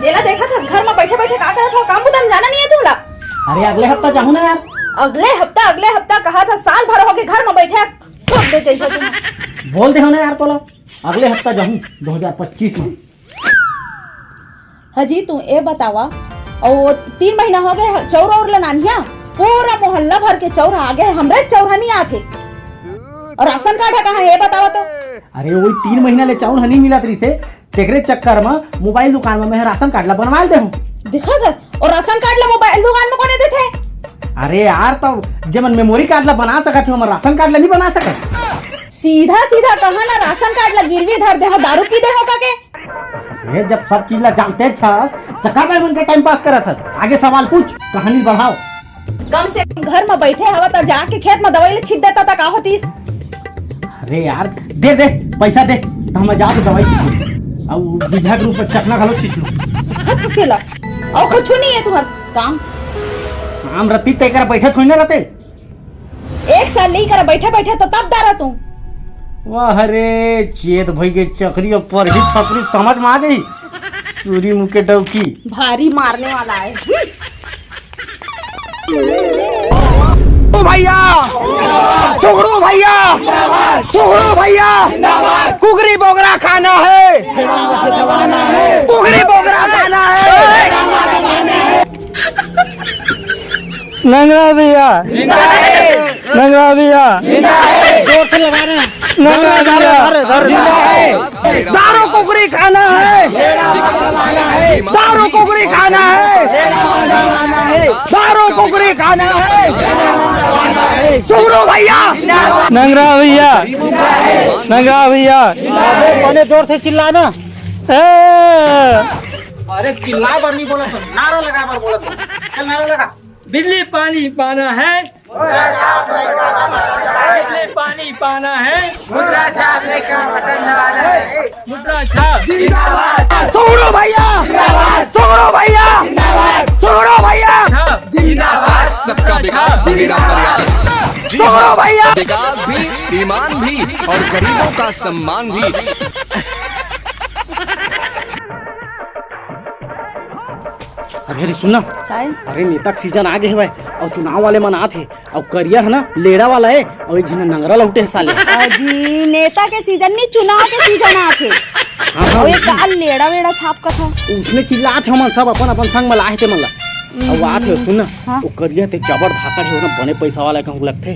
जेला देखा था घर में बैठे बैठे का करत हो, काम उधर जाना नहीं है तुमला? अरे अगले हफ्ता जाऊँ ना यार। अगले हफ्ता कहा था, साल भर हो गए घर में बैठे ठोक दे जैसा तुम। बोल दे हो ना यार तोला अगले हफ्ता जाऊँ 2025 में। हजी तू ए बतावा, और 3 महीना हो गए चौरा और लनानिया पूरा मोहल्ला भर के चौरा आ गए, हमरे चौरा नहीं आते। और राशन कार्ड है कहाँ है बतावा तो? अरे वही 3 महीना ले चाउन हनी मिला तरी से तेरे चक्कर में मोबाइल दुकान में मैं राशन कार्ड ला बनवा दे हूँ। दिखा दस, और राशन कार्ड ला मोबाइल दुकान में कोने देते? अरे यार तो जब मन मेमोरी कार्ड ला बना सकत हो, राशन कार्ड ला नहीं बना सकत। सीधा कहा ना राशन कार्ड ला गिरवी धर दे हो, दारू पी दे हो काके? अरे जब सब चीज ला जानते छ तो कब मन के टाइम पास करत है, आगे सवाल पूछ कहानी बढ़ाओ। कम से कम घर में बैठे हवा तो जाके खेत में दवाई ले छिट देता था का होतीस? अरे यार दे दे पैसा दे तो हम जा दवाई छिट और बीघा के रूप में चकना घलो छिट लो। हद से ला और कुछ नहीं है तुम्हार काम रत्ती तय कर बैठे थोड़ी ना रहते। 1 साल नहीं कर बैठे बैठे तो तब दारा तू। वाह रे चेत भाई के चकरी पर ही छपरी समझ में आ गई। सूरी मुँह के डौकी भारी मारने वाला है। ओ भैया सुगड़ू भैया सुगड़ू भैया कुगरी बोगरा खाना है, कुगरी बोगरा खाना है। नंगरा भैया नंगरा भैया जोर से लगा रहे हैं। नंगरा भैया दारू कुगरी खाना है, दारू कुगरी खाना है, दारू कुगरी खाना है। सुगड़ू भैया नंगरा भैया नंगरा भैया बड़े जोर से चिल्लाना। अरे चिल्ला पर नहीं बोला, तो नारा लगा पर बोला। तो चल नारा लगा। बिजली पानी पाना है, बिजली पानी पाना है, मुद्रा छाप लेकर बटन दबाना है, मुद्रा छाप जिंदाबाद। सुगड़ू भैया सुगड़ू भैया सुगड़ू भैया जिंदाबाद। सबका विकास मेरा प्रयास। सुगड़ू भैया विकास भी, ईमान भी और गरीबों का सम्मान भी। अरे सुनना, अरे नेता का सीजन आ गए है भाई और चुनाव वाले मन आते और करिया है ना लेड़ा वाला है और एक झिना नंगरा लौटे है साले। जी नेता के सीजन नहीं चुनाव के सीजन आते। और एक गाल लेड़ा वेड़ा छाप का था उसने चिल्लाते हम सब अपन अपन संग में लाए थे मतलब। अब आते सुन ना वो करिया ते जबर भाकर है ना बने पैसा वाला कहूँ लगते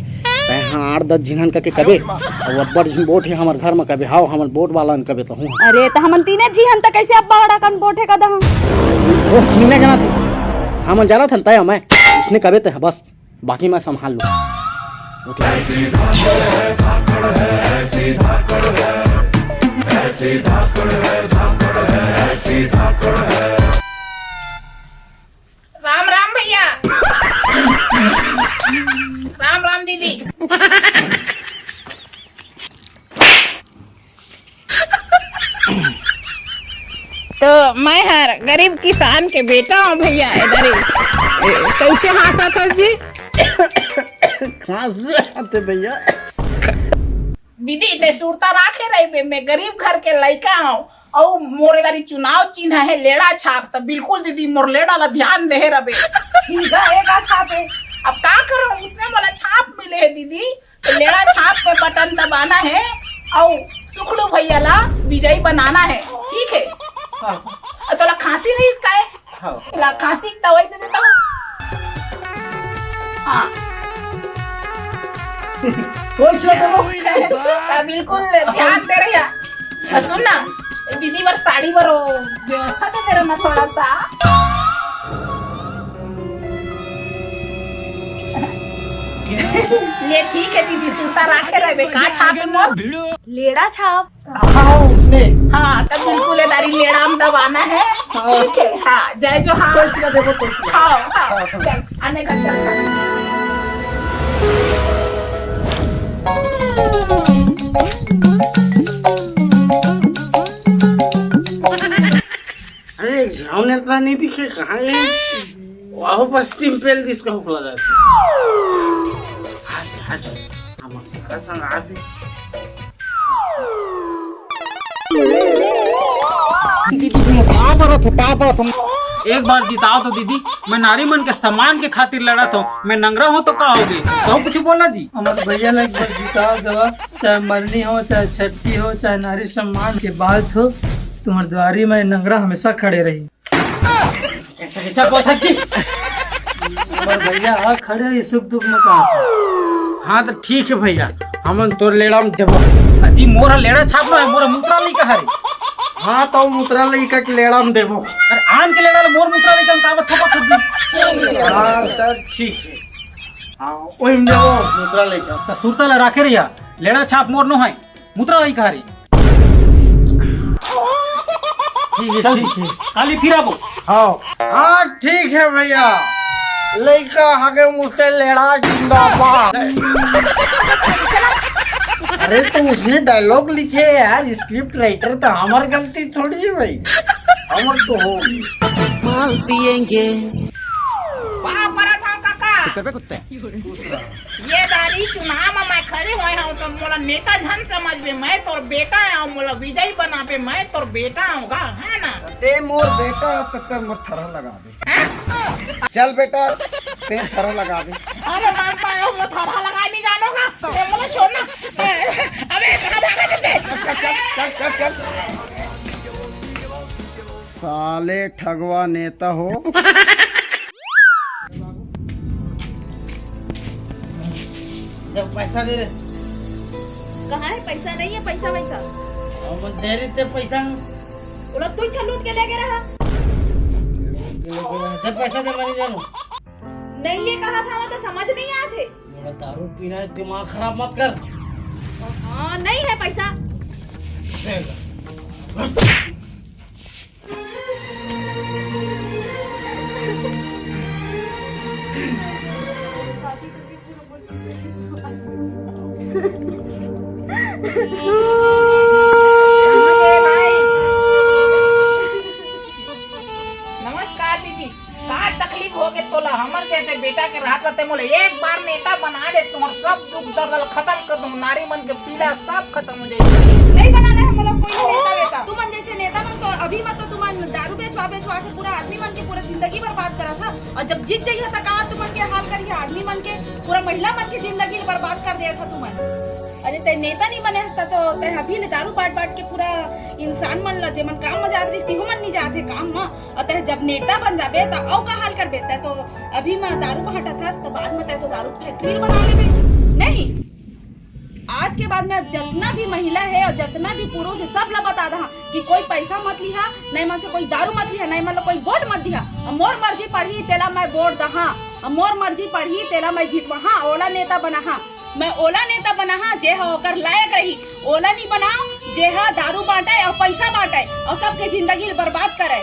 हाँ 8-10 झिनन करके कबे और अब्बड़ झिन बोट है हमारे घर में कबे हाउ हमर बोट वाला कबे तो हूँ। अरे तो हम तीने झिहन तक कैसे अब्बा बड़ा कन बोटे का दहा वो किने जाना थे हम जाना था तय मैं उसने कबे तो बस बाकी मैं संभाल लूँ। राम राम भैया। राम राम दीदी। तो मैं हर गरीब किसान के बेटा हूँ भैया। इधर ही कैसे हंसा था जी? भैया दीदी इतने सुरता राखे रही बे, मैं गरीब घर के लड़का हूँ और मोरे दारी चुनाव चिन्ह है लेड़ा छाप। तो बिल्कुल दीदी मोर लेड़ा ला ध्यान दे रबे। ठीक है एक छाप है, अब का करूं उसने बोला छाप मिले है दीदी, तो लेड़ा छाप पे बटन दबाना है और सुखड़ू भैया ला विजयी बनाना है। ठीक है तो ला खांसी नहीं इसका है ला खांसी दवाई दे देता हूँ। हाँ बिल्कुल ध्यान दे रही है। सुन ना दीदी बर साड़ी बर व्यवस्था तो तेरा ना थोड़ा सा। ये ठीक है दीदी सूता राखे रहे कहाँ छापे मोर लेड़ा छाप। हाँ उसमें हाँ तब बिल्कुल दारी लेड़ा में दबाना है। ठीक है हाँ जय जो हाँ हाँ हाँ चल आने का चल। अरे झावने तो नहीं दिखे कहाँ गए? वाह बस्ती में पेल दिस का हुक्ला जाती। हम सारा संग आते। दीदी तुम का परत हो एक बार जिताओ तो दीदी, मैं नारी मन के सम्मान के खातिर लड़त हूँ। मैं नंगरा हूँ तो का होगे, तो कुछ बोलना जी। हमारे भैया ने एक बार जिता दवा, चाहे मरनी हो, चाहे छठी हो, चाहे नारी सम्मान के बात हो, तुम्हारे द्वारी में नंगरा हमेशा खड़े रही। ऐसा बोलता जी। हमारे भैया आ खड़े रही सुख दुख में कहा। हाँ तो ठीक है भैया, हम तोर लेड़ा में देबो। जी मोरा लेड़ा छापना है, मोरा मुद्रा नहीं कहा रे। हाँ तो मुद्रा लइका के लेड़ा में देबो। अरे आम के लेड़ा मोर मुद्रा नहीं कम कावत थपा सब्जी। हाँ तो ठीक है, हाँ ओही में देबो मुद्रा लइका। तो सुरता ला राखे रिया, लेड़ा छाप मोर नो है, मुद्रा नहीं कहा रे। ठीक है ठीक है। काली फिर आबो। हाँ ठीक है भैया, लइका हगे मुझसे लेड़ा जिंदाबाद। अरे तो उसने डायलॉग लिखे है यार, स्क्रिप्ट राइटर, तो हमारी गलती थोड़ी है भाई, हमर तो हो। वाह परत हम काका, चुप कुत्ते। ये दारी चुनाव में मैं खड़े हुए हूँ तो मोला नेता झन समझ में, मैं तोर बेटा हूँ, मोला विजयी बना पे मैं तोर बेटा हूँगा, है ना? ते मोर बेटा तक मोर थरा लगा दे। चल बेटा ते थरा लगा दे। अरे मैं पायो वो थारा लगा नहीं जानोगा, ये मोला छोड़ना। अबे कहाँ भागा देते? चल साले ठगवा नेता हो। जब पैसा दे रहे, कहाँ है पैसा? नहीं है पैसा वैसा, हम दे रहे थे पैसा, वो लोग तू लूट के ले गए रहा। जब पैसा दे मनी जानो। नहीं ये कहा था, वो तो समझ नहीं आते। मेरा दारू पीना है, दिमाग खराब मत कर। हाँ नहीं है पैसा। नमस्कार दीदी, का तकलीफ हो गए तोला? हमर जैसे बेटा के राहत करते मोले एक बार नेता बना दे, तुम्हार सब दुख दर्द खत्म कर दूं, नारी मन के पीड़ा सब खत्म हो जाएगी। नहीं बनाना है हम लोग कोई नेता वेता। तुमन जैसे नेता मन तो अभी मत, तो तुमन दारू बेचवा के पूरा आदमी मन की पूरा जिंदगी बर्बाद करा था, और जब जीत जाइए तो कहा तुमन के हाल करिए, आदमी मन के पूरा महिला मन की जिंदगी बर्बाद कर दिया था तुमन। अरे ते नेता नहीं बने हस्ता तो ते अभी ले दारू बाट के पूरा इंसान मन ला जेमन काम में जात रही मन नहीं जाते काम में, और ते जब नेता बन जाबे तो औ का हाल करबे? ते तो अभी में दारू को हटा था तो बाद में ते तो दारू फैक्ट्री बना लेबे। नहीं, आज के बाद में जितना भी महिला है और जितना भी पुरुष है सब ला बता रहा कि कोई पैसा मत लिहा, नहीं मन से कोई दारू मत लिहा, नहीं मतलब कोई वोट मत दिया। मोर मर्जी पढ़ी तेला मैं वोट दहा, मोर मर्जी पढ़ी तेला मैं जीतवा, ओला नेता बना। मैं ओला नेता बना जे होकर लायक रही, ओला नहीं बनाओ जे दारू बांटे और पैसा बांटे और सबके जिंदगी बर्बाद करे।